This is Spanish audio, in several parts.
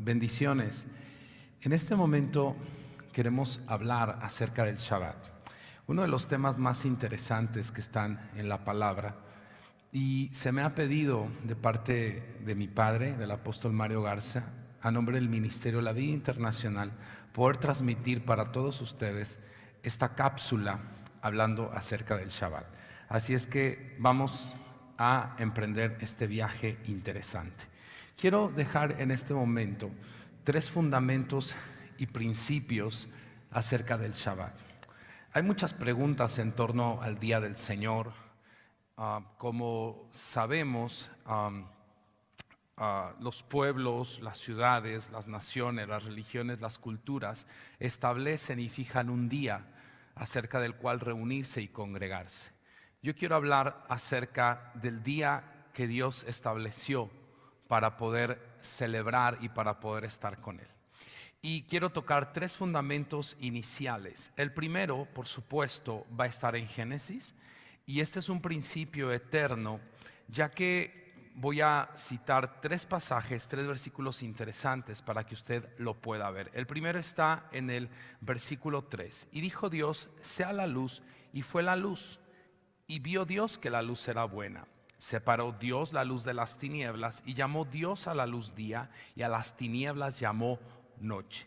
Bendiciones. En este momento queremos hablar acerca del Shabbat, uno de los temas más interesantes que están en la palabra. Y se me ha pedido de parte de mi padre, del apóstol Mario Garza, a nombre del Ministerio de la Vida Internacional, poder transmitir para todos ustedes esta cápsula hablando acerca del Shabbat. Así es que vamos a emprender este viaje interesante. Quiero dejar en este momento 3 fundamentos y principios acerca del Shabbat. Hay muchas preguntas en torno al Día del Señor. Como sabemos, los pueblos, las ciudades, las naciones, las religiones, las culturas establecen y fijan un día acerca del cual reunirse y congregarse. Yo quiero hablar acerca del día que Dios estableció para poder celebrar y para poder estar con Él. Y quiero tocar 3 fundamentos iniciales. El primero, por supuesto, va a estar en Génesis, y este es un principio eterno, ya que voy a citar 3 pasajes, 3 versículos interesantes para que usted lo pueda ver. El primero está en el versículo 3. Y dijo Dios, sea la luz, y fue la luz. Y vio Dios que la luz era buena. Separó Dios la luz de las tinieblas y llamó Dios a la luz día y a las tinieblas llamó noche.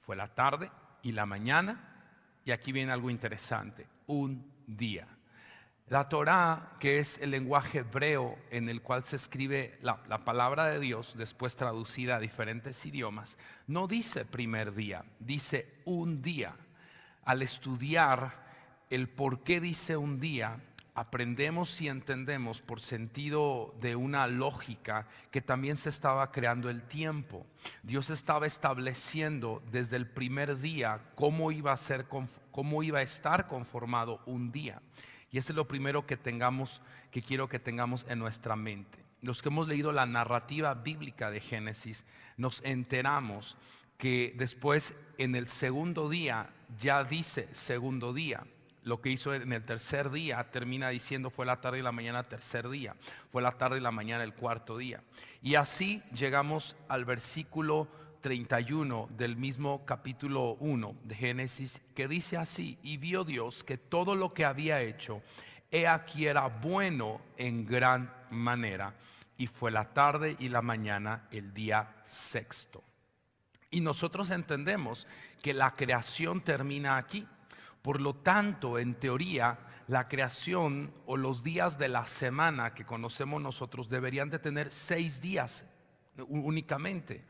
Fue la tarde y la mañana, y aquí viene algo interesante, un día. La Torá, que es el lenguaje hebreo en el cual se escribe la palabra de Dios, después traducida a diferentes idiomas, no dice primer día, dice un día. Al estudiar el por qué dice un día, aprendemos y entendemos por sentido de una lógica que también se estaba creando el tiempo. Dios estaba estableciendo desde el primer día cómo iba a estar conformado un día. Y ese es lo primero que quiero que tengamos en nuestra mente. Los que hemos leído la narrativa bíblica de Génesis, nos enteramos que después en el segundo día ya dice segundo día. Lo que hizo en el tercer día termina diciendo fue la tarde y la mañana tercer día, fue la tarde y la mañana el cuarto día. Y así llegamos al versículo 31 del mismo capítulo 1 de Génesis, que dice así: y vio Dios que todo lo que había hecho, he aquí era bueno en gran manera, y fue la tarde y la mañana el día sexto. Y nosotros entendemos que la creación termina aquí. Por lo tanto, en teoría, la creación o los días de la semana que conocemos nosotros deberían de tener 6 días únicamente.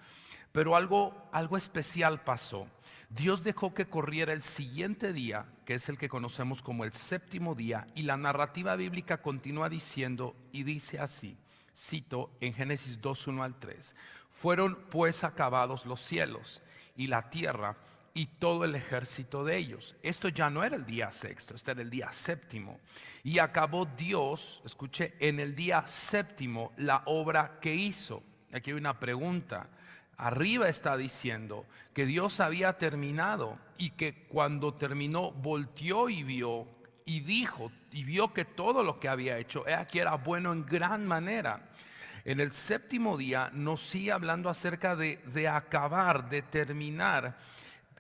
Pero algo especial pasó. Dios dejó que corriera el siguiente día, que es el que conocemos como el séptimo día, y la narrativa bíblica continúa diciendo, y dice así, cito en Génesis 2, 1 al 3, fueron pues acabados los cielos y la tierra y todo el ejército de ellos. Esto ya no era el día sexto, este era el día séptimo. Y acabó Dios, escuche, en el día séptimo la obra que hizo. Aquí hay una pregunta. Arriba está diciendo que Dios había terminado y que cuando terminó volteó y vio y dijo y vio que todo lo que había hecho aquí era bueno en gran manera. En el séptimo día nos sigue hablando acerca de acabar, de terminar,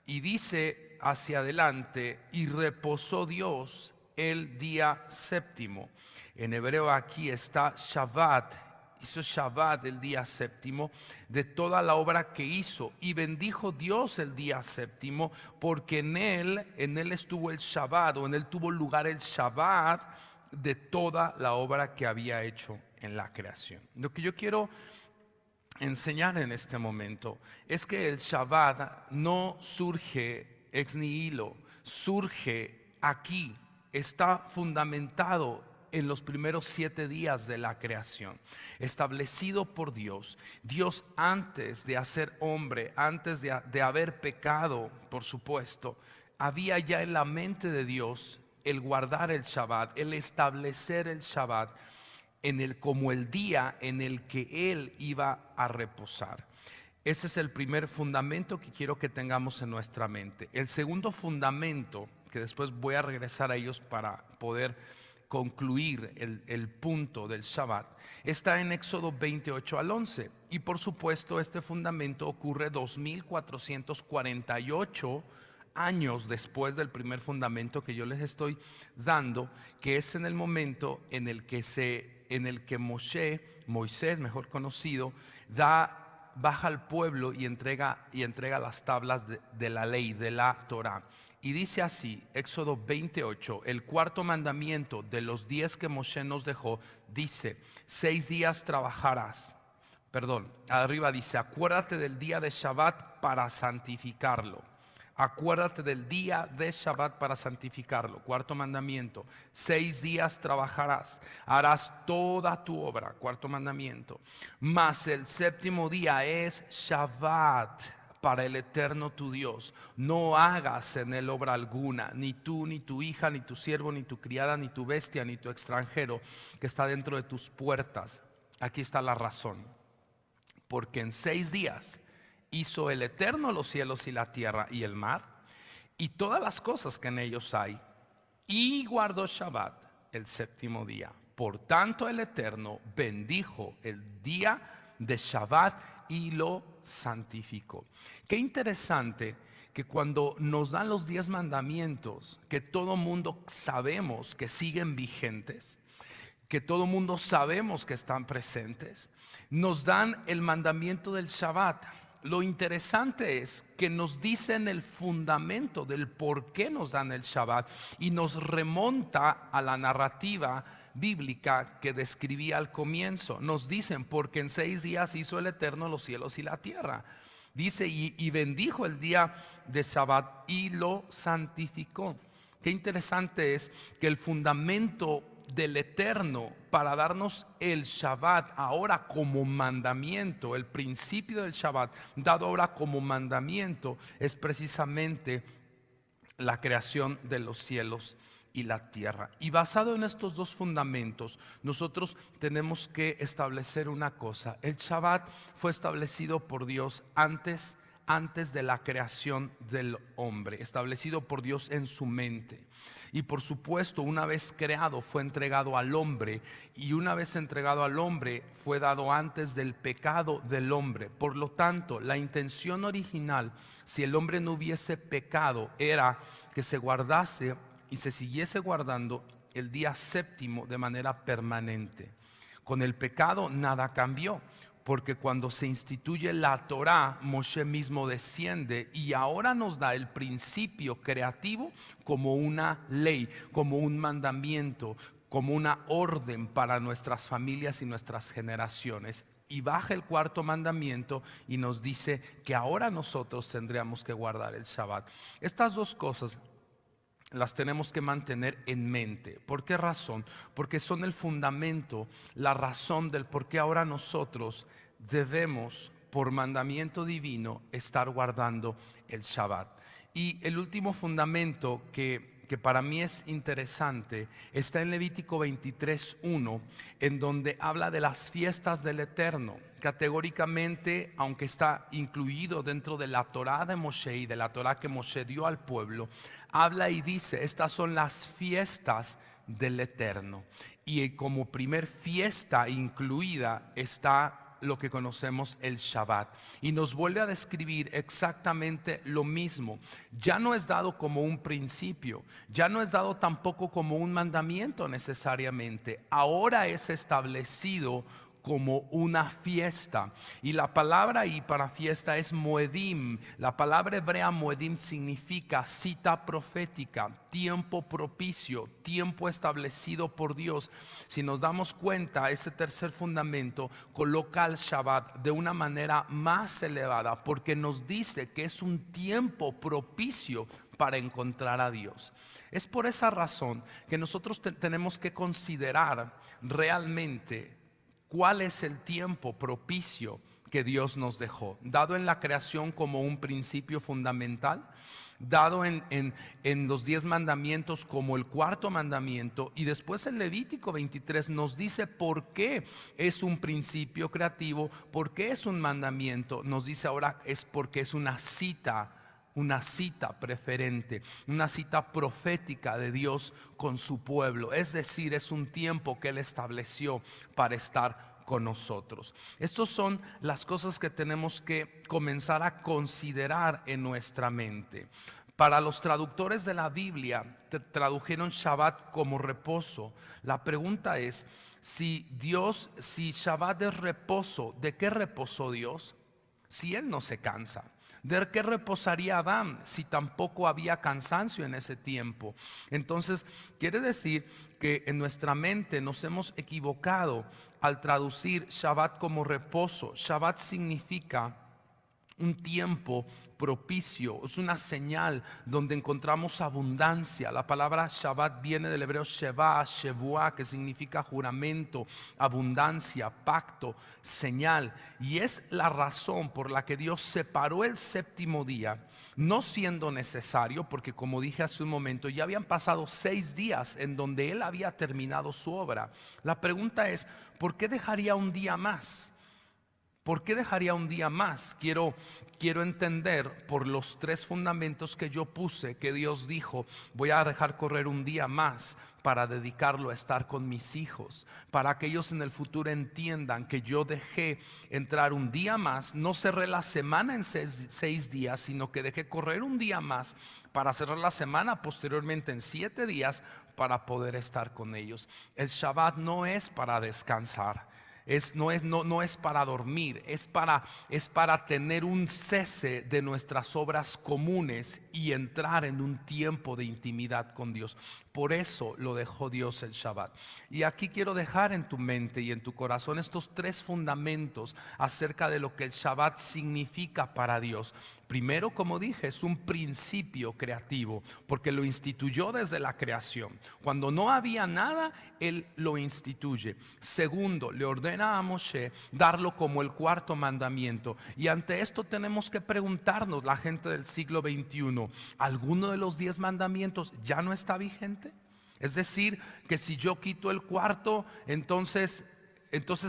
y dice hacia adelante, y reposó Dios el día séptimo. En hebreo aquí está Shabbat. Hizo Shabbat el día séptimo de toda la obra que hizo, y bendijo Dios el día séptimo, porque en él estuvo el Shabbat, o en él tuvo lugar el Shabbat de toda la obra que había hecho en la creación. Lo que yo quiero enseñar en este momento es que el Shabbat no surge ex nihilo, surge aquí, está fundamentado en los primeros 7 días de la creación, establecido por Dios. Dios, antes de hacer hombre, antes de haber pecado, por supuesto, había ya en la mente de Dios el guardar el Shabbat, el establecer el Shabbat como el día en el que Él iba a reposar. Ese es el primer fundamento que quiero que tengamos en nuestra mente. El segundo fundamento, que después voy a regresar a ellos para poder concluir el punto del Shabbat, está en Éxodo 28 al 11. Y por supuesto este fundamento ocurre 2448 años después del primer fundamento que yo les estoy dando, que es en el momento en el que Moisés, mejor conocido, baja al pueblo y entrega las tablas de la ley, de la Torá. Y dice así, Éxodo 28, el cuarto mandamiento de los 10 que Moshe nos dejó, dice: 6 días trabajarás. Perdón, arriba dice: acuérdate del día de Shabbat para santificarlo. Acuérdate del día de Shabbat para santificarlo. Cuarto mandamiento: 6 días trabajarás, harás toda tu obra. Cuarto mandamiento: mas el séptimo día es Shabbat para el Eterno tu Dios. No hagas en él obra alguna, ni tú, ni tu hija, ni tu siervo, ni tu criada, ni tu bestia, ni tu extranjero que está dentro de tus puertas. Aquí está la razón: porque en 6 días hizo el Eterno los cielos y la tierra y el mar y todas las cosas que en ellos hay, y guardó Shabbat, el séptimo día. Por tanto el Eterno bendijo el día de Shabbat y lo santificó. Qué interesante que cuando nos dan los 10 mandamientos, que todo mundo sabemos que siguen vigentes, que todo mundo sabemos que están presentes, nos dan el mandamiento del Shabbat. Lo interesante es que nos dicen el fundamento del por qué nos dan el Shabbat y nos remonta a la narrativa bíblica que describía al comienzo. Nos dicen: porque en 6 días hizo el Eterno los cielos y la tierra. Dice: y bendijo el día de Shabbat y lo santificó. Qué interesante es que el fundamento del Eterno para darnos el Shabbat ahora como mandamiento, el principio del Shabbat dado ahora como mandamiento, es precisamente la creación de los cielos y la tierra. Y basado en estos dos fundamentos, nosotros tenemos que establecer una cosa: el Shabbat fue establecido por Dios antes de la creación del hombre, establecido por Dios en su mente. Y por supuesto, una vez creado, fue entregado al hombre, y una vez entregado al hombre, fue dado antes del pecado del hombre. Por lo tanto, la intención original, si el hombre no hubiese pecado, era que se guardase y se siguiese guardando el día séptimo de manera permanente. Con el pecado nada cambió, porque cuando se instituye la Torá, Moshe mismo desciende y ahora nos da el principio creativo como una ley, como un mandamiento, como una orden para nuestras familias y nuestras generaciones. Y baja el cuarto mandamiento y nos dice que ahora nosotros tendríamos que guardar el Shabbat. Estas dos cosas las tenemos que mantener en mente. ¿Por qué razón? Porque son el fundamento, la razón del por qué ahora nosotros debemos, por mandamiento divino, estar guardando el Shabbat. Y el último fundamento que para mí es interesante está en Levítico 23:1, en donde habla de las fiestas del Eterno. Categóricamente, aunque está incluido dentro de la Torá de Moshe y de la Torá que Moshe dio al pueblo, habla y dice: estas son las fiestas del Eterno. Y como primer fiesta incluida está lo que conocemos el Shabbat, y nos vuelve a describir exactamente lo mismo. Ya no es dado como un principio, ya no es dado tampoco como un mandamiento necesariamente, ahora es establecido como una fiesta. Y la palabra ahí para fiesta es moedim. La palabra hebrea moedim significa cita profética, tiempo propicio, tiempo establecido por Dios. Si nos damos cuenta, ese tercer fundamento coloca al Shabbat de una manera más elevada, porque nos dice que es un tiempo propicio para encontrar a Dios. Es por esa razón que nosotros tenemos que considerar realmente ¿cuál es el tiempo propicio que Dios nos dejó? Dado en la creación como un principio fundamental, dado en los 10 mandamientos como el cuarto mandamiento, y después en Levítico 23 nos dice por qué es un principio creativo, por qué es un mandamiento. Nos dice ahora es porque es una cita una cita preferente, una cita profética de Dios con su pueblo. Es decir, es un tiempo que Él estableció para estar con nosotros. Estas son las cosas que tenemos que comenzar a considerar en nuestra mente. Para los traductores de la Biblia, tradujeron Shabbat como reposo. La pregunta es, si Shabbat es reposo, ¿de qué reposó Dios? Si Él no se cansa. ¿De qué reposaría Adán si tampoco había cansancio en ese tiempo? Entonces, quiere decir que en nuestra mente nos hemos equivocado al traducir Shabbat como reposo. Shabbat significa un tiempo propicio, es una señal donde encontramos abundancia. La palabra Shabbat viene del hebreo Sheva, Shevuah, que significa juramento, abundancia, pacto, señal. Y es la razón por la que Dios separó el séptimo día, no siendo necesario, porque como dije hace un momento, ya habían pasado 6 días en donde Él había terminado su obra. La pregunta es, ¿por qué dejaría un día más? ¿Por qué dejaría un día más? Quiero entender por los 3 fundamentos que yo puse, que Dios dijo, voy a dejar correr un día más para dedicarlo a estar con mis hijos, para que ellos en el futuro entiendan que yo dejé entrar un día más, no cerré la semana en 6 días, sino que dejé correr un día más para cerrar la semana posteriormente en 7 días para poder estar con ellos. El Shabbat no es para descansar. No es para dormir, es para tener un cese de nuestras obras comunes y entrar en un tiempo de intimidad con Dios. Por eso lo dejó Dios el Shabbat. Y aquí quiero dejar en tu mente y en tu corazón estos 3 fundamentos acerca de lo que el Shabbat significa para Dios. Primero, como dije, es un principio creativo, porque lo instituyó desde la creación. Cuando no había nada, Él lo instituye. Segundo, le ordena a Moshe darlo como el 4.º mandamiento. Y ante esto tenemos que preguntarnos, la gente del siglo XXI, ¿alguno de los 10 mandamientos ya no está vigente? Es decir, que si yo quito el 4.º, entonces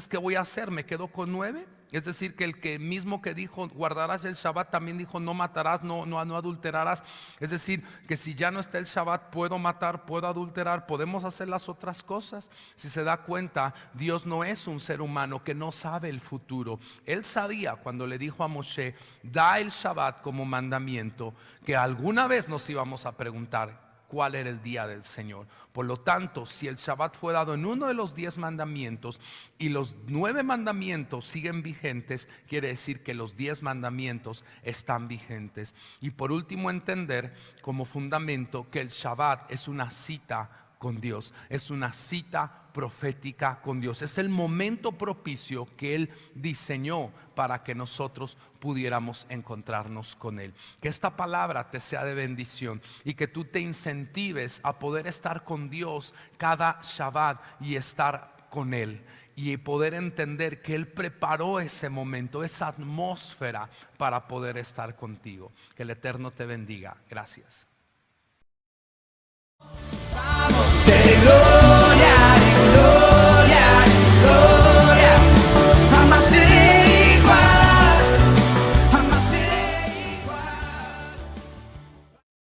¿qué voy a hacer? ¿Me quedo con 9? Es decir, que el que mismo que dijo guardarás el Shabbat también dijo no matarás, no adulterarás. Es decir, que si ya no está el Shabbat, puedo matar, puedo adulterar, podemos hacer las otras cosas. Si se da cuenta, Dios no es un ser humano que no sabe el futuro. Él sabía cuando le dijo a Moshe, da el Shabbat como mandamiento, que alguna vez nos íbamos a preguntar cuál era el día del Señor. Por lo tanto, si el Shabbat fue dado en uno de los 10 mandamientos y los 9 mandamientos siguen vigentes, quiere decir que los 10 mandamientos están vigentes. Y por último, entender como fundamento que el Shabbat es una cita con Dios, es una cita profética con Dios, es el momento propicio que Él diseñó para que nosotros pudiéramos encontrarnos con Él. Que esta palabra te sea de bendición y que tú te incentives a poder estar con Dios cada Shabbat y estar con Él y poder entender que Él preparó ese momento, esa atmósfera para poder estar contigo. Que el Eterno te bendiga. Gracias. Vamos, Señor.